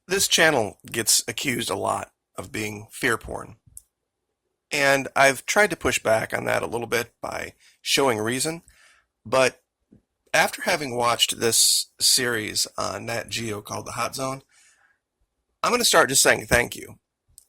This channel gets accused a lot of being fear porn, and I've tried to push back on that a little bit by showing reason, but after having watched this series on Nat Geo called The Hot Zone, I'm going to start just saying thank you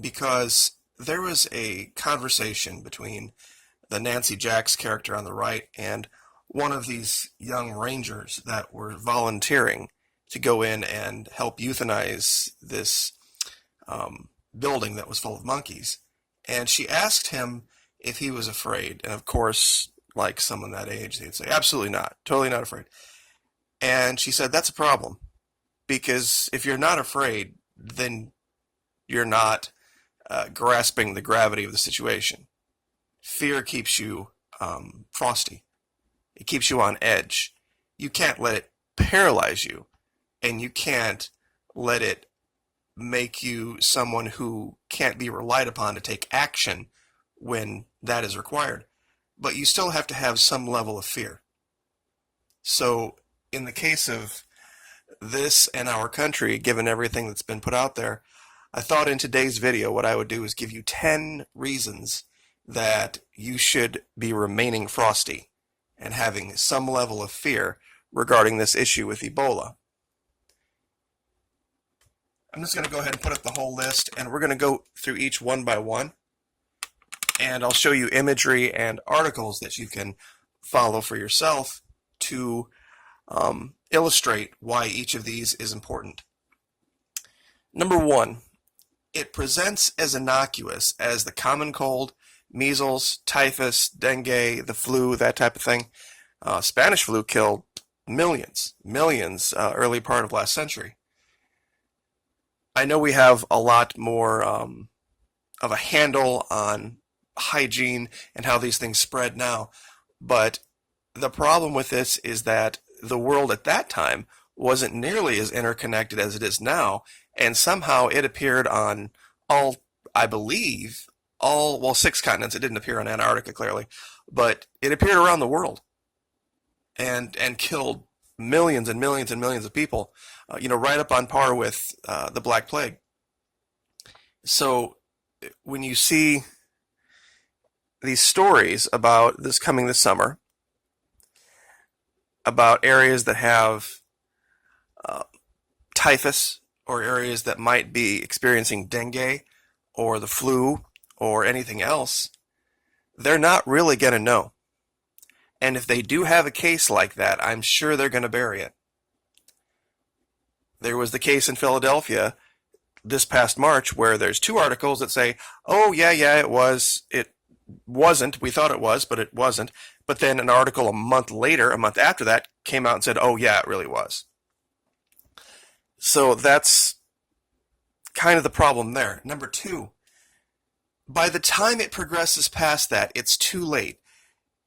because there was a conversation between the Nancy Jax character on the right and one of these young rangers that were volunteering to go in and help euthanize this building that was full of monkeys. And she asked him if he was afraid. And of course, like someone that age, they'd say, absolutely not, totally not afraid. And she said, that's a problem. Because if you're not afraid, then you're not grasping the gravity of the situation. Fear keeps you frosty. It keeps you on edge. You can't let it paralyze you, and you can't let it make you someone who can't be relied upon to take action when that is required. But you still have to have some level of fear. So in the case of this and our country, given everything that's been put out there, I thought in today's video what I would do is give you 10 reasons that you should be remaining frosty and having some level of fear regarding this issue with Ebola. I'm just going to go ahead and put up the whole list, and we're going to go through each one by one, and I'll show you imagery and articles that you can follow for yourself to illustrate why each of these is important. Number one, it presents as innocuous as the common cold, measles, typhus, dengue, the flu, that type of thing. Spanish flu killed millions early part of last century. I know we have a lot more of a handle on hygiene and how these things spread now, but the problem with this is that the world at that time wasn't nearly as interconnected as it is now, and somehow it appeared on all, I believe, well, 6 continents. It didn't appear on Antarctica, clearly, but it appeared around the world and killed millions and millions and millions of people, right up on par with the Black Plague. So when you see these stories about this coming this summer, about areas that have typhus or areas that might be experiencing dengue or the flu or anything else, they're not really going to know. And if they do have a case like that, I'm sure they're going to bury it. There was the case in Philadelphia this past March where there's 2 articles that say, oh, yeah, it wasn't, we thought it was, but it wasn't. But then an article a month after that, came out and said, oh, yeah, it really was. So that's kind of the problem there. Number 2, by the time it progresses past that, it's too late.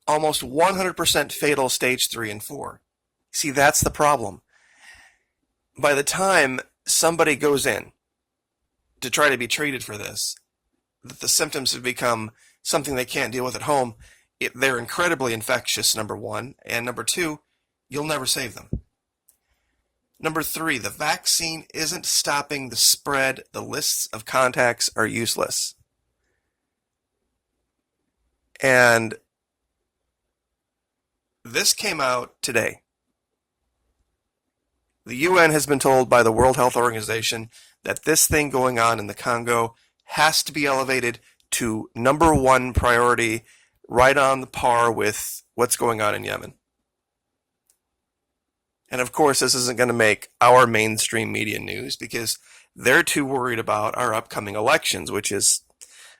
Almost 100% fatal stage 3 and 4. See, that's the problem. By the time somebody goes in to try to be treated for this, the symptoms have become something they can't deal with at home. They're incredibly infectious, number 1. And number 2, you'll never save them. Number 3, the vaccine isn't stopping the spread. The lists of contacts are useless. And this came out today. The UN has been told by the World Health Organization that this thing going on in the Congo has to be elevated to number 1 priority, right on the par with what's going on in Yemen. And of course, this isn't going to make our mainstream media news because they're too worried about our upcoming elections, which is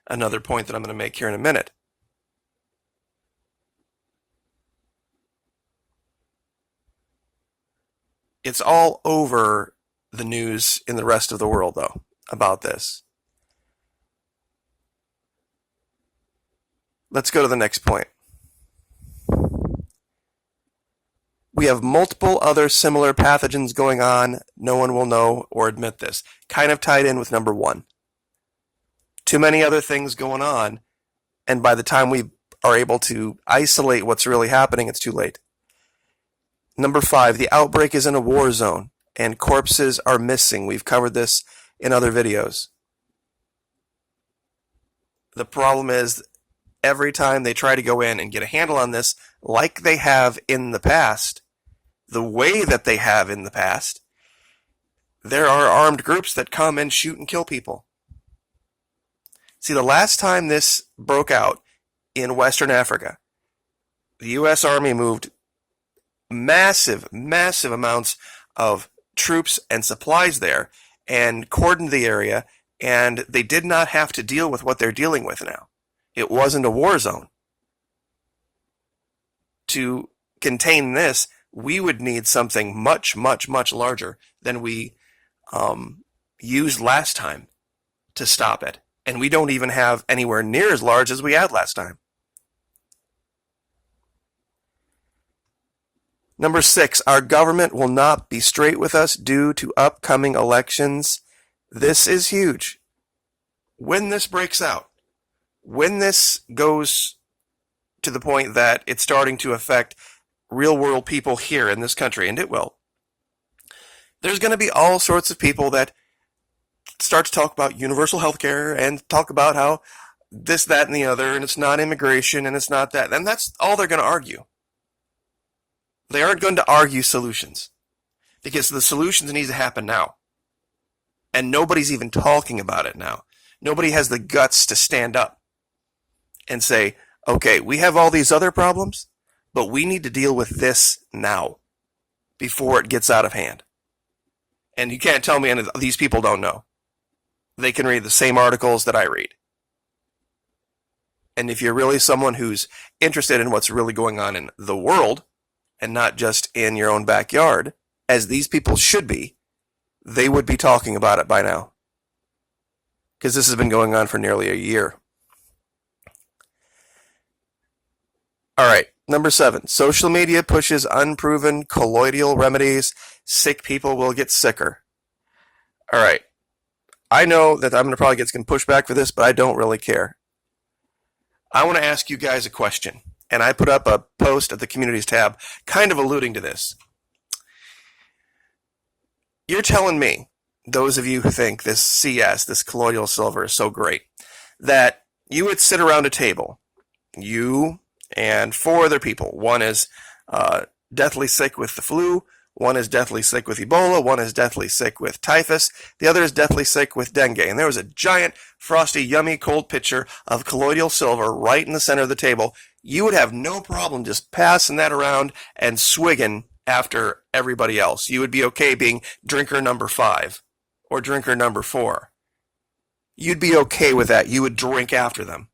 another point that I'm going to make here in a minute. It's all over the news in the rest of the world, though, about this. Let's go to the next point. We have multiple other similar pathogens going on. No one will know or admit this. Kind of tied in with number 1. Too many other things going on, and by the time we are able to isolate what's really happening, it's too late. Number 5, the outbreak is in a war zone, and corpses are missing. We've covered this in other videos. The problem is every time they try to go in and get a handle on this, like they have in the past, the way that they have in the past, there are armed groups that come and shoot and kill people. See, the last time this broke out in Western Africa, the U.S. Army moved massive amounts of troops and supplies there and cordoned the area, and they did not have to deal with what they're dealing with now. It wasn't a war zone. To contain this, we would need something much larger than we used last time to stop it. And we don't even have anywhere near as large as we had last time. Number 6, our government will not be straight with us due to upcoming elections. This is huge. When this breaks out, when this goes to the point that it's starting to affect real world people here in this country, and it will, there's going to be all sorts of people that start to talk about universal health care and talk about how this, that, and the other, and it's not immigration, and it's not that. And that's all they're going to argue. They aren't going to argue solutions, because the solutions need to happen now. And nobody's even talking about it now. Nobody has the guts to stand up and say, okay, we have all these other problems, but we need to deal with this now before it gets out of hand. And you can't tell me any of these people don't know. They can read the same articles that I read. And if you're really someone who's interested in what's really going on in the world, and not just in your own backyard, as these people should be, they would be talking about it by now. Because this has been going on for nearly a year. Alright, number 7. Social media pushes unproven colloidal remedies. Sick people will get sicker. Alright, I know that I'm going to probably get some pushback for this, but I don't really care. I want to ask you guys a question. And I put up a post at the communities tab kind of alluding to this. You're telling me, those of you who think this CS, this colloidal silver, is so great, that you would sit around a table, you and 4 other people. One is deathly sick with the flu, one is deathly sick with Ebola, one is deathly sick with typhus, the other is deathly sick with dengue. And there was a giant, frosty, yummy, cold pitcher of colloidal silver right in the center of the table. You would have no problem just passing that around and swigging after everybody else. You would be okay being drinker number 5 or drinker number 4. You'd be okay with that. You would drink after them.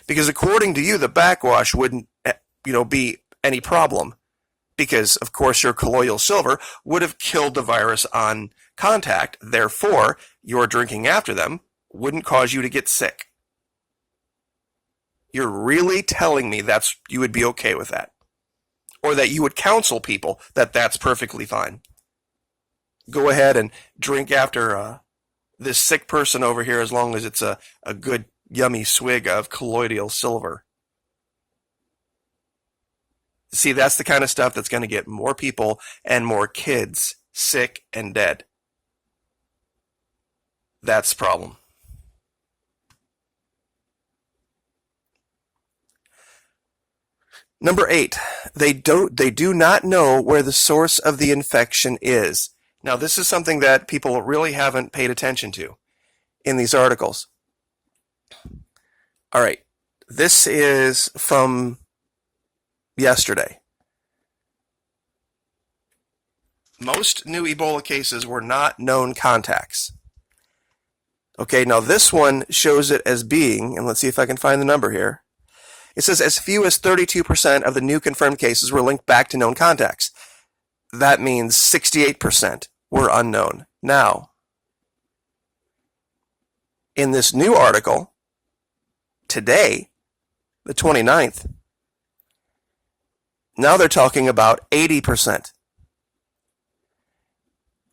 Because according to you, the backwash wouldn't, be any problem. Because, of course, your colloidal silver would have killed the virus on contact. Therefore, your drinking after them wouldn't cause you to get sick. You're really telling me you would be okay with that? Or that you would counsel people that that's perfectly fine? Go ahead and drink after this sick person over here as long as it's a good, yummy swig of colloidal silver. See, that's the kind of stuff that's going to get more people and more kids sick and dead. That's the problem. Number 8, they do not know where the source of the infection is. Now, this is something that people really haven't paid attention to in these articles. All right, this is from yesterday. Most new Ebola cases were not known contacts. Okay, now this one shows it as being, and let's see if I can find the number here. It says as few as 32% of the new confirmed cases were linked back to known contacts. That means 68% were unknown. Now, in this new article, today, the 29th, now they're talking about 80%.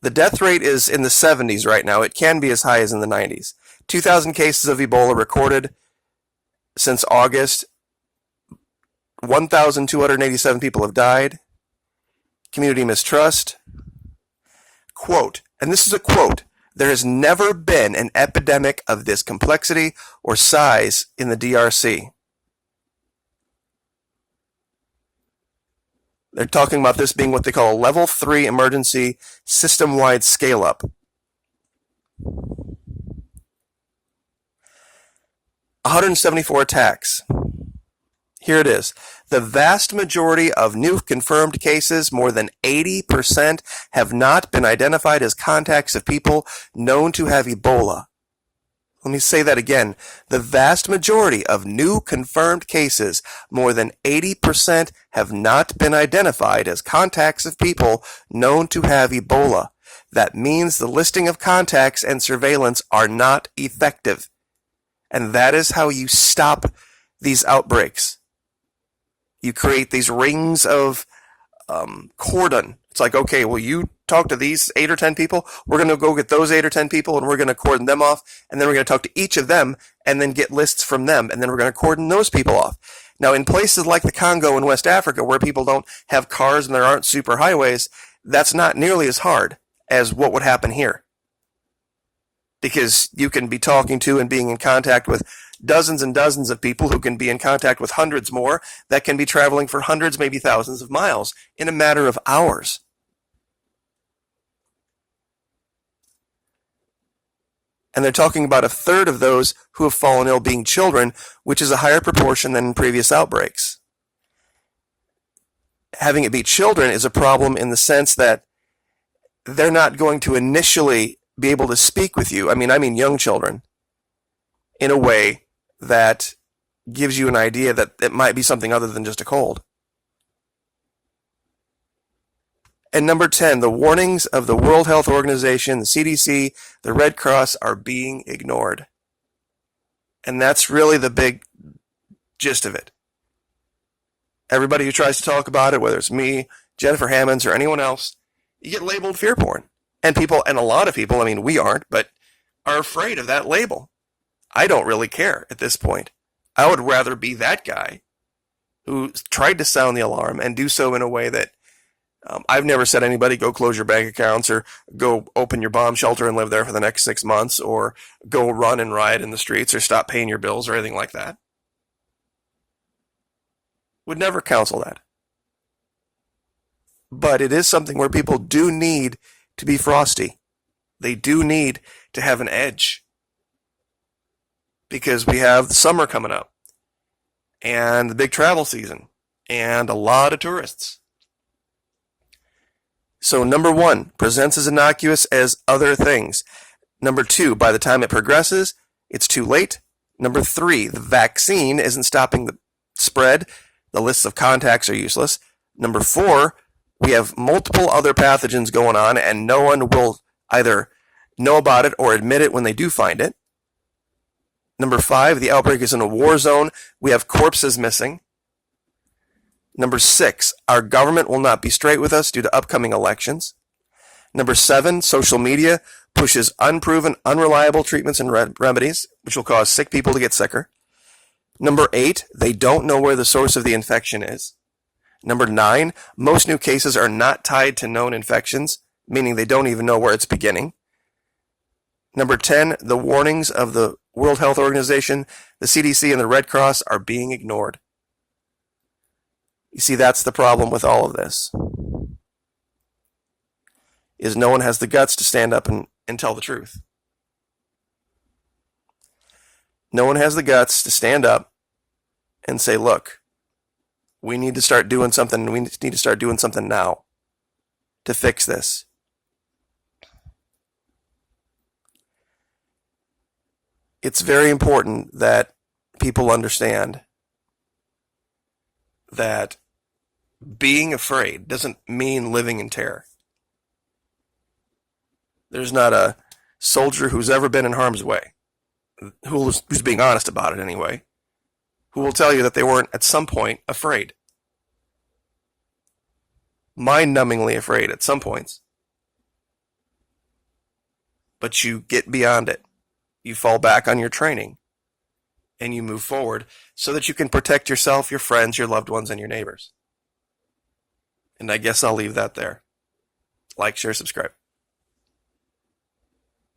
The death rate is in the 70s right now. It can be as high as in the 90s. 2,000 cases of Ebola recorded since August. 1,287 people have died. Community mistrust. Quote, and this is a quote There has never been an epidemic of this complexity or size in the DRC. They're talking about this being what they call a level 3 emergency system-wide scale-up. 174 attacks. Here it is. The vast majority of new confirmed cases, more than 80%, have not been identified as contacts of people known to have Ebola. Let me say that again. The vast majority of new confirmed cases, more than 80%, have not been identified as contacts of people known to have Ebola. That means the listing of contacts and surveillance are not effective. And that is how you stop these outbreaks. You create these rings of cordon. It's like, okay, well, you talk to these 8 or 10 people. We're going to go get those 8 or 10 people, and we're going to cordon them off. And then we're going to talk to each of them and then get lists from them. And then we're going to cordon those people off. Now, in places like the Congo in West Africa, where people don't have cars and there aren't super highways, that's not nearly as hard as what would happen here. Because you can be talking to and being in contact with dozens and dozens of people who can be in contact with hundreds more that can be traveling for hundreds, maybe thousands of miles in a matter of hours. And they're talking about a third of those who have fallen ill being children, which is a higher proportion than in previous outbreaks. Having it be children is a problem in the sense that they're not going to initially be able to speak with you. I mean young children, in a way that gives you an idea that it might be something other than just a cold. And number 10, the warnings of the World Health Organization, the CDC, the Red Cross are being ignored. And that's really the big gist of it. Everybody who tries to talk about it, whether it's me, Jennifer Hammonds, or anyone else, you get labeled fear porn. And a lot of people, we aren't, but are afraid of that label. I don't really care at this point. I would rather be that guy who tried to sound the alarm and do so in a way that I've never said anybody go close your bank accounts or go open your bomb shelter and live there for the next 6 months or go run and riot in the streets or stop paying your bills or anything like that. Would never counsel that. But it is something where people do need to be frosty. They do need to have an edge. Because we have the summer coming up and the big travel season and a lot of tourists. So number 1, presents as innocuous as other things. Number 2, by the time it progresses, it's too late. Number 3, the vaccine isn't stopping the spread. The lists of contacts are useless. Number 4, we have multiple other pathogens going on and no one will either know about it or admit it when they do find it. Number 5, the outbreak is in a war zone. We have corpses missing. Number 6, our government will not be straight with us due to upcoming elections. Number 7, social media pushes unproven, unreliable treatments and remedies, which will cause sick people to get sicker. Number 8, they don't know where the source of the infection is. Number 9, most new cases are not tied to known infections, meaning they don't even know where it's beginning. Number 10, the warnings of the World Health Organization, the CDC, and the Red Cross are being ignored. You see, that's the problem with all of this, is no one has the guts to stand up and tell the truth. No one has the guts to stand up and say, look, we need to start doing something, and we need to start doing something now to fix this. It's very important that people understand that being afraid doesn't mean living in terror. There's not a soldier who's ever been in harm's way, who's being honest about it anyway, who will tell you that they weren't at some point afraid. Mind-numbingly afraid at some points. But you get beyond it. You fall back on your training and you move forward so that you can protect yourself, your friends, your loved ones, and your neighbors. And I guess I'll leave that there. Like, share, subscribe.